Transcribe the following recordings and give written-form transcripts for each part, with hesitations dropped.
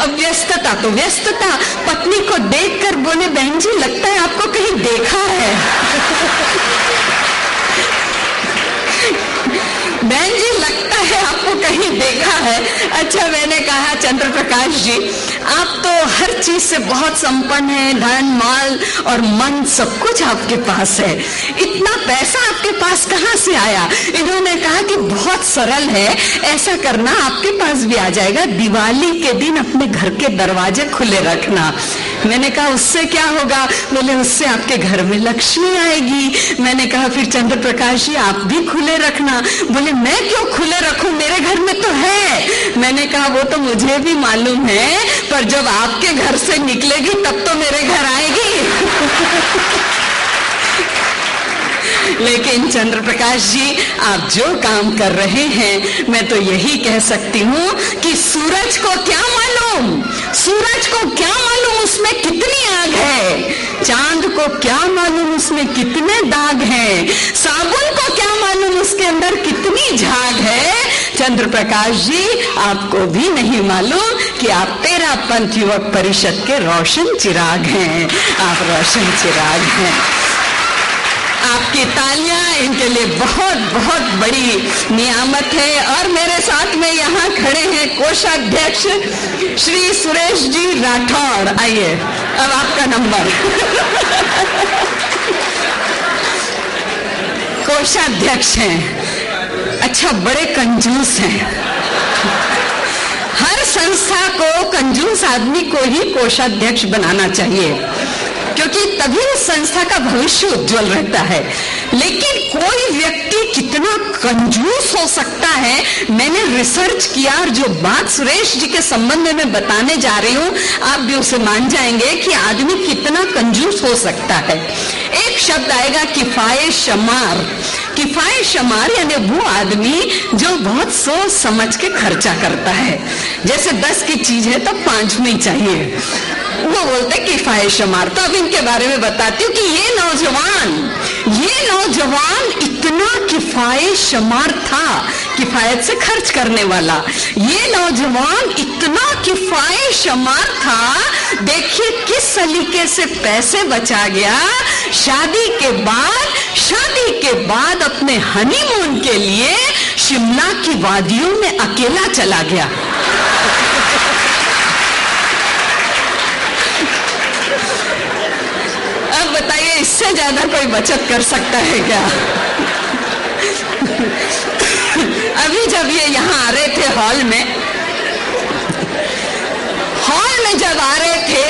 अब व्यस्तता तो व्यस्तता। पत्नी को देखकर बोले, बहन जी लगता है आपको कहीं देखा है। बहन जी लगता है आपको कहीं देखा है। अच्छा, मैंने कहा चंद्र प्रकाश जी आप तो हर चीज से बहुत संपन्न है, धन माल और मन सब कुछ आपके पास है, इतना पैसा आपके पास कहाँ से आया? इन्होंने कहा कि बहुत सरल है, ऐसा करना आपके पास भी आ जाएगा, दिवाली के दिन अपने घर के दरवाजे खुले रखना। मैंने कहा उससे क्या होगा? बोले उससे आपके घर में लक्ष्मी आएगी। मैंने कहा फिर चंद्र प्रकाश जी आप भी खुले रखना। बोले मैं क्यों खुले रखूं, मेरे घर में तो है। मैंने कहा वो तो मुझे भी मालूम है, पर जब आपके घर से निकलेगी तब तो मेरे घर आएगी। लेकिन चंद्र प्रकाश जी आप जो काम कर रहे हैं, मैं तो यही कह सकती हूँ कि सूरज को क्या मालूम, सूरज को क्या मालूम उसमें कितनी आग है, चांद को क्या मालूम उसमें कितने दाग हैं, साबुन को क्या मालूम उसके अंदर कितनी झाग है। चंद्र प्रकाश जी आपको भी नहीं मालूम कि आप 13 पंथ युवक परिषद के रोशन चिराग हैं, आप रोशन चिराग हैं। आपकी तालियां इनके लिए बहुत बहुत बड़ी नियामत है। और मेरे साथ में यहाँ खड़े हैं कोषाध्यक्ष श्री सुरेश जी राठौड़। आइए अब आपका नंबर। कोषाध्यक्ष हैं, अच्छा बड़े कंजूस हैं। हर संस्था को कंजूस आदमी को ही कोषाध्यक्ष बनाना चाहिए, क्योंकि तभी उस संस्था का भविष्य उज्जवल रहता है। लेकिन कोई व्यक्ति कितना कंजूस हो सकता है, मैंने रिसर्च किया और जो बात सुरेश जी के संबंध में बताने जा रही हूँ आप भी उसे मान जाएंगे कि आदमी कितना कंजूस हो सकता है। एक शब्द आएगा किफाये शमार। किफाये शमार यानी वो आदमी जो बहुत सोच समझ के खर्चा करता है, जैसे 10 की चीज है तो 5 में चाहिए, वो बोलते किफाये शमार। तो अब इनके बारे में बताती हूँ कि ये नौजवान इतना किफाये शमार था, किफायत से खर्च करने वाला। ये नौजवान इतना किफाये शमार था, देखिए किस सलीके से पैसे बचा गया। शादी के बाद अपने हनीमून के लिए शिमला की वादियों में अकेला चला गया। अब बताइए इससे ज्यादा कोई बचत कर सकता है क्या? अभी जब ये यहाँ आ रहे थे हॉल में जब आ रहे थे,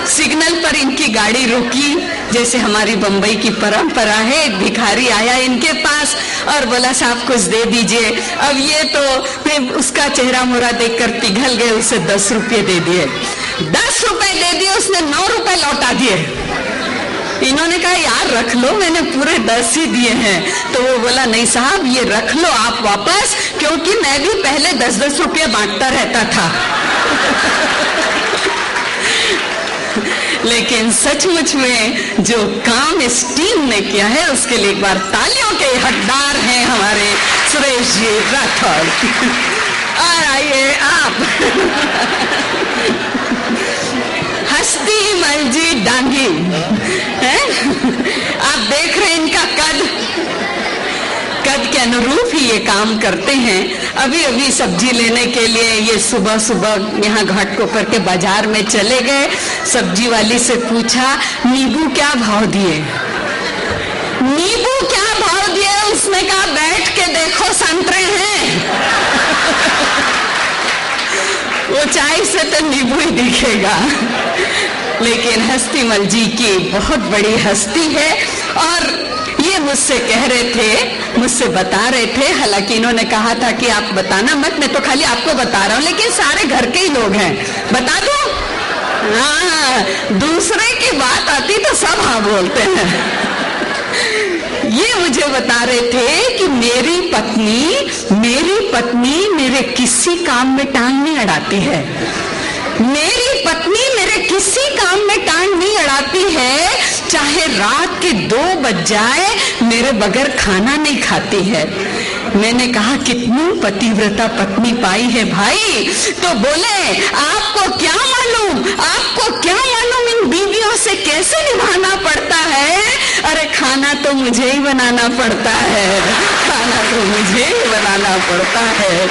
सिग्नल पर इनकी गाड़ी रुकी, जैसे हमारी बंबई की परंपरा है। एक भिखारी आया इनके पास और बोला साहब कुछ दे दीजिए। अब ये तो फिर उसका चेहरा मोरा देखकर पिघल गए, उसे 10 रुपये दे दिए। 10 रुपए दे दिए, उसने 9 रुपए लौटा दिए। इन्होंने कहा यार रख लो, मैंने पूरे 10 ही दिए हैं। तो वो बोला नहीं साहब ये रख लो आप वापस, क्योंकि मैं भी पहले 10-10 रुपये बांटता रहता था। लेकिन सचमुच में जो काम इस टीम ने किया है उसके लिए एक बार तालियों के हकदार हैं हमारे सुरेश जी राठौड़। और आइए आप हस्ती मलजी डांगी हैं? आप देख रहे हैं इनका कद के अनुरूप ही ये काम करते हैं। अभी सब्जी लेने के लिए ये सुबह यहाँ घाटकोपर के बाजार में चले गए। सब्जी वाली से पूछा नींबू क्या भाव दिए? उसने कहा बैठ के देखो संतरे हैं। वो चाय से तो नींबू ही दिखेगा। लेकिन हस्तीमल जी की बहुत बड़ी हस्ती है और ये मुझसे बता रहे थे। हालांकि इन्होंने कहा था कि आप बताना मत, मैं तो खाली आपको बता रहा हूँ, लेकिन सारे घर के ही लोग हैं, बता दो। हाँ, दूसरे की बात आती तो सब हाँ बोलते हैं। ये मुझे बता रहे थे कि मेरी पत्नी मेरे किसी काम में टांग नहीं अड़ाती है। मेरी पत्नी मेरे किसी काम में टांग नहीं अड़ाती है, चाहे रात के 2 बज जाए मेरे बगैर खाना नहीं खाती है। मैंने कहा कितनी पतिव्रता पत्नी पाई है भाई। तो बोले आपको क्या खाना तो मुझे ही बनाना पड़ता है, खाना तो मुझे ही बनाना पड़ता है।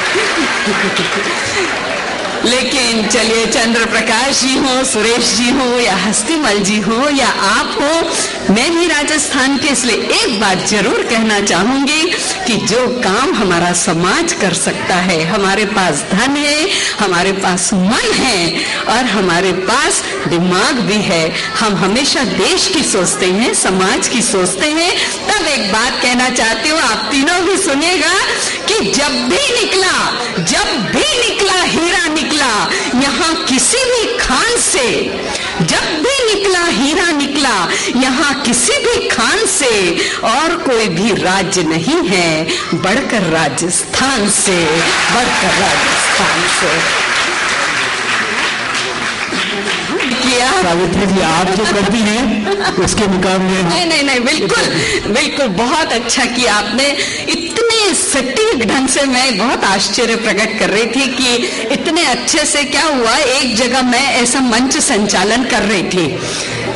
लेकिन चलिए, चंद्र प्रकाश जी हो, सुरेश जी हो, या हस्तीमल जी हो, या आप हो, मैं भी राजस्थान के, इसलिए एक बात जरूर कहना चाहूंगी कि जो काम हमारा समाज कर सकता है, हमारे पास धन है, हमारे पास मन है और हमारे पास दिमाग भी है, हम हमेशा देश की सोचते हैं, समाज की सोचते हैं। तब एक बात कहना चाहती हूँ, आप तीनों भी सुनिएगा कि जब भी निकला हीरा निकला यहाँ किसी भी खान से, जब भी निकला हीरा निकला यहाँ किसी भी खान से, और कोई भी राज्य नहीं है बढ़कर राजस्थान से, बढ़कर राजस्थान से। सावित्री जी, आप जो करती हैं उसके मुकाबले नहीं, बिल्कुल बहुत अच्छा किया आपने। इतने सटीक ढंग से, मैं बहुत आश्चर्य प्रकट कर रही थी कि इतने अच्छे से क्या हुआ। एक जगह मैं ऐसा मंच संचालन कर रही थी,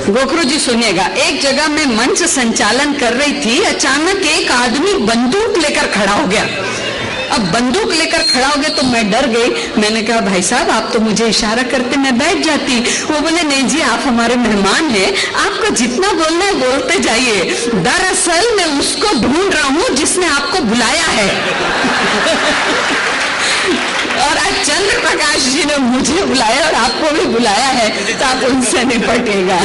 गोखरू जी सुनिएगा, एक जगह मैं मंच संचालन कर रही थी, अचानक एक आदमी बंदूक लेकर खड़ा हो गया। अब बंदूक लेकर खड़ा हो गए तो मैं डर गई। मैंने कहा, भाई साहब आप तो मुझे इशारा करते, मैं बैठ जाती। वो बोले, नहीं जी आप हमारे मेहमान हैं, आपको जितना बोलना है बोलते जाइए, दरअसल मैं उसको ढूंढ रहा हूँ जिसने आपको बुलाया है। और आज चंद्र प्रकाश जी ने मुझे बुलाया और आपको भी बुलाया है, तो आप उनसे निपटेगा।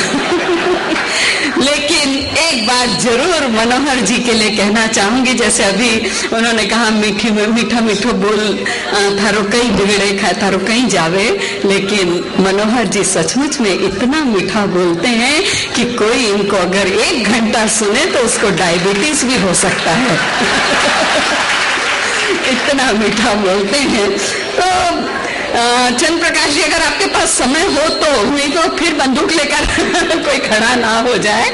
लेकिन एक बात जरूर मनोहर जी के लिए कहना चाहूंगी, जैसे अभी उन्होंने कहा मीठा मीठो बोल थारो कहीं बिगड़े खा थारो कहीं जावे, लेकिन मनोहर जी सचमुच में इतना मीठा बोलते हैं कि कोई इनको अगर 1 घंटा सुने तो उसको डायबिटीज भी हो सकता है। इतना मीठा बोलते हैं। तो चंद्र प्रकाश जी, अगर आपके पास समय हो तो हुई तो फिर बंदूक लेकर कोई खड़ा ना हो जाए।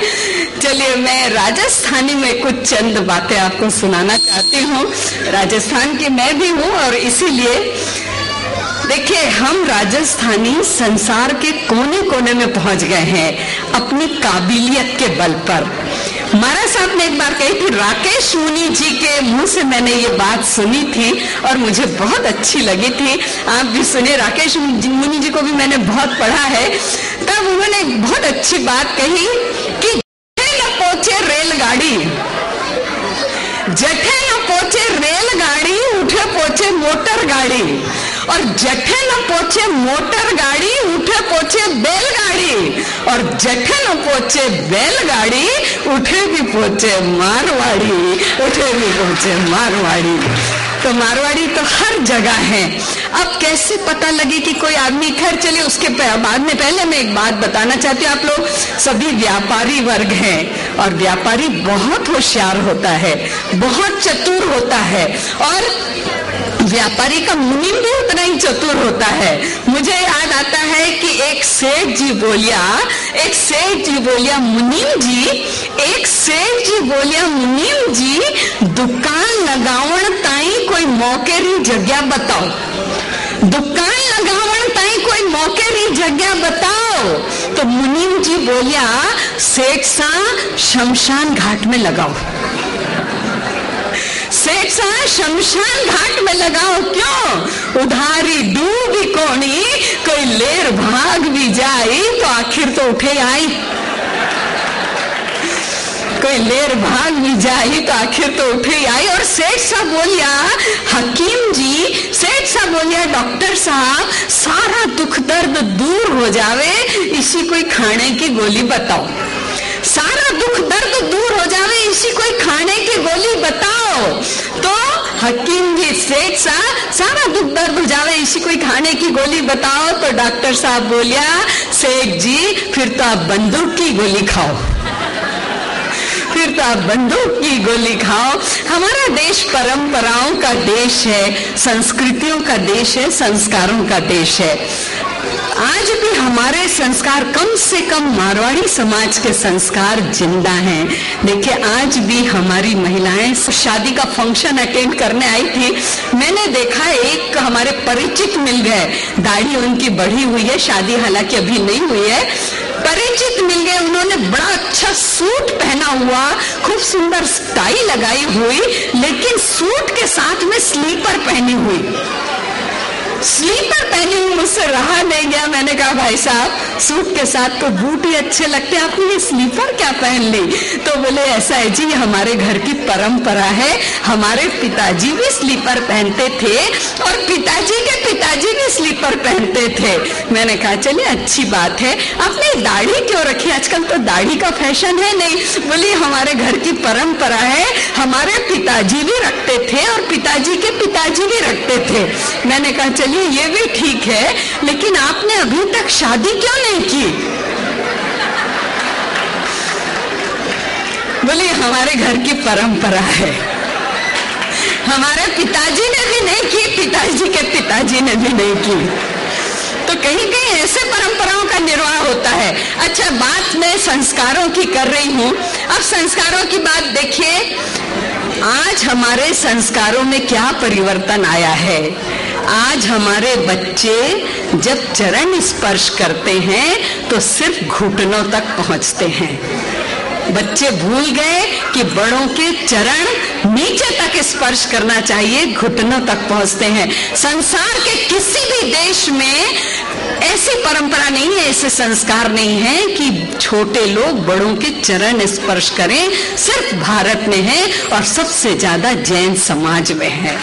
चलिए, मैं राजस्थानी में कुछ चंद बातें आपको सुनाना चाहती हूँ। राजस्थान की मैं भी हूँ और इसीलिए देखिए, हम राजस्थानी संसार के कोने कोने में पहुंच गए हैं अपनी काबिलियत के बल पर। महाराज साहब ने एक बार कही थी, राकेश मुनि जी के मुंह से मैंने ये बात सुनी थी और मुझे बहुत अच्छी लगी थी। आप भी सुने, राकेश मुनि जी को भी मैंने बहुत पढ़ा है। तब उन्होंने बहुत अच्छी बात कही कि जठे न पहुंचे रेलगाड़ी, जठे न पहुंचे रेलगाड़ी, उठे पहुंचे मोटर गाड़ी, और जठे न पहुंचे मोटर गाड़ी, उठे पहुंचे बैलगाड़ी, और जठे न पहुंचे बैलगाड़ी, उठे भी पहुंचे मारवाड़ी, उठे भी पहुंचे मारवाड़ी। तो मारवाड़ी तो हर जगह है। अब कैसे पता लगे कि कोई आदमी, खैर चलिए उसके बाद में पहले मैं एक बात बताना चाहती हूँ। आप लोग सभी व्यापारी वर्ग हैं और व्यापारी बहुत होशियार होता है, बहुत चतुर होता है, और व्यापारी का मुनीम भी उतना ही चतुर होता है। मुझे याद आता है कि एक सेठ जी बोलिया मुनीम जी, एक सेठ जी बोलिया मुनीम जी, दुकान लगावण ताई कोई मौकेरी जगह बताओ, दुकान लगावण ताई कोई मौकेरी जगह बताओ। तो मुनीम जी बोलिया, सेठ सा शमशान घाट में लगाओ, सेठ सा शमशान घाट में लगाओ। क्यों? उधारी डूबी कोणी, कोई लेर भाग भी जाई तो आखिर तो उठे आई, कोई लेर भाग भी जाई तो आखिर तो उठे आई। और सेठ साहब बोलिया, हकीम जी, सेठ साहब बोलिया, डॉक्टर साहब सारा दुख दर्द दूर हो जावे, इसी कोई खाने की गोली बताओ, सारा दुख दर्द दूर हो जावे, इसी कोई खाने की गोली बताओ। तो हकीम जी, सेठ साहब सारा दुख दर्द हो जावे, इसी कोई खाने की गोली बताओ। तो डॉक्टर साहब बोलिया, सेठ जी फिर तो आप बंदूक की गोली खाओ, फिर तो आप बंदूक की गोली खाओ। हमारा देश परंपराओं का देश है, संस्कृतियों का देश है, संस्कारों का देश है। आज भी हमारे संस्कार, कम से कम मारवाड़ी समाज के संस्कार जिंदा हैं। देखिए आज भी हमारी महिलाएं शादी का फंक्शन अटेंड करने आई थी, मैंने देखा एक हमारे परिचित मिल गए, दाढ़ी उनकी बढ़ी हुई है, शादी हालांकि अभी नहीं हुई है, परिचित मिल गए, उन्होंने बड़ा अच्छा सूट पहना हुआ, खूब सुंदर टाई लगाई हुई, लेकिन सूट के साथ में स्लीपर पहनी हुई, स्लीपर पहनी हुई। मुझसे रहा नहीं गया, मैंने कहा भाई साहब सूट के साथ तो बूट ही अच्छे लगते हैं, आपने ये स्लीपर क्या पहन ली? तो बोले ऐसा है जी, हमारे घर की परंपरा है, हमारे पिताजी भी स्लीपर पहनते थे और पिताजी के पिताजी भी स्लीपर पहनते थे। मैंने कहा चलिए अच्छी बात है, आपने दाढ़ी क्यों रखी? आजकल तो दाढ़ी का फैशन है नहीं। बोली हमारे घर की परंपरा है, हमारे पिताजी भी रखते थे और पिताजी के पिताजी भी रखते थे। मैंने कहा चलिए ये भी ठीक है, लेकिन आपने अभी तक शादी क्यों नहीं की? बोली हमारे घर की परंपरा है, हमारे पिताजी ने भी नहीं की, पिताजी के पिताजी ने भी नहीं की। तो कहीं कहीं ऐसे परंपराओं का निर्वाह होता है। अच्छा, बात मैं संस्कारों की कर रही हूँ। अब संस्कारों की बात देखिए, आज हमारे संस्कारों में क्या परिवर्तन आया है। आज हमारे बच्चे जब चरण स्पर्श करते हैं तो सिर्फ घुटनों तक पहुंचते हैं। बच्चे भूल गए कि बड़ों के चरण नीचे तक स्पर्श करना चाहिए, घुटनों तक पहुंचते हैं। संसार के किसी भी देश में ऐसी परंपरा नहीं है, ऐसे संस्कार नहीं है कि छोटे लोग बड़ों के चरण स्पर्श करें। सिर्फ भारत में है और सबसे ज्यादा जैन समाज में है।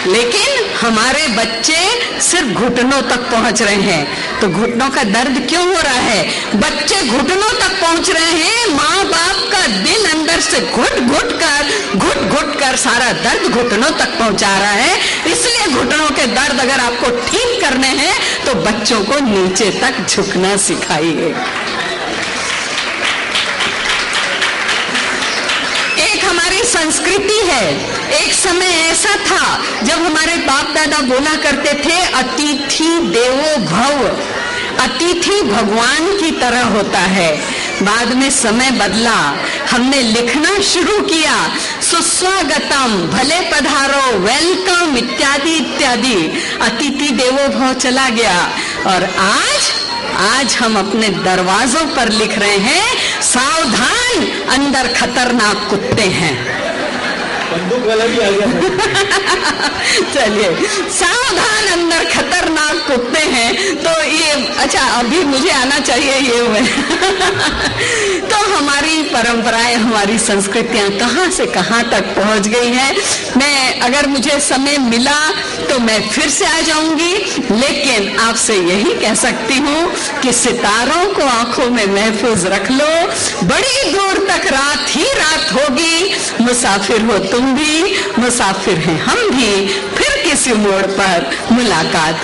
लेकिन हमारे बच्चे सिर्फ घुटनों तक पहुंच रहे हैं। तो घुटनों का दर्द क्यों हो रहा है? बच्चे घुटनों तक पहुंच रहे हैं, माँ बाप का दिल अंदर से घुट घुट कर सारा दर्द घुटनों तक पहुंचा रहा है। इसलिए घुटनों के दर्द अगर आपको ठीक करने हैं तो बच्चों को नीचे तक झुकना सिखाइए। हमारी संस्कृति है। एक समय ऐसा था जब हमारे बाप दादा बोला करते थे अतिथि देवो भव, अतिथि भगवान की तरह होता है। बाद में समय बदला, हमने लिखना शुरू किया, सुस्वागतम, भले पधारो, वेलकम इत्यादि इत्यादि, अतिथि देवो भव चला गया। और आज हम अपने दरवाजों पर लिख रहे हैं सावधान, अंदर खतरनाक कुत्ते हैं। बंदूक वाला भी आ गया। चलिए, सावधान अंदर खतरनाक कुत्ते हैं। तो ये अच्छा, अभी मुझे आना चाहिए ये हुए। तो हमारी परंपराएं, हमारी संस्कृतियां कहां से कहां तक पहुंच गई हैं। मैं अगर मुझे समय मिला तो मैं फिर से आ जाऊंगी, लेकिन आपसे यही कह सकती हूँ कि सितारों को आंखों में महफूज रख लो, बड़ी दूर तक रात ही रात होगी। मुसाफिर हो तुम भी, मुसाफिर हैं हम भी, फिर किसी मोड़ पर मुलाकात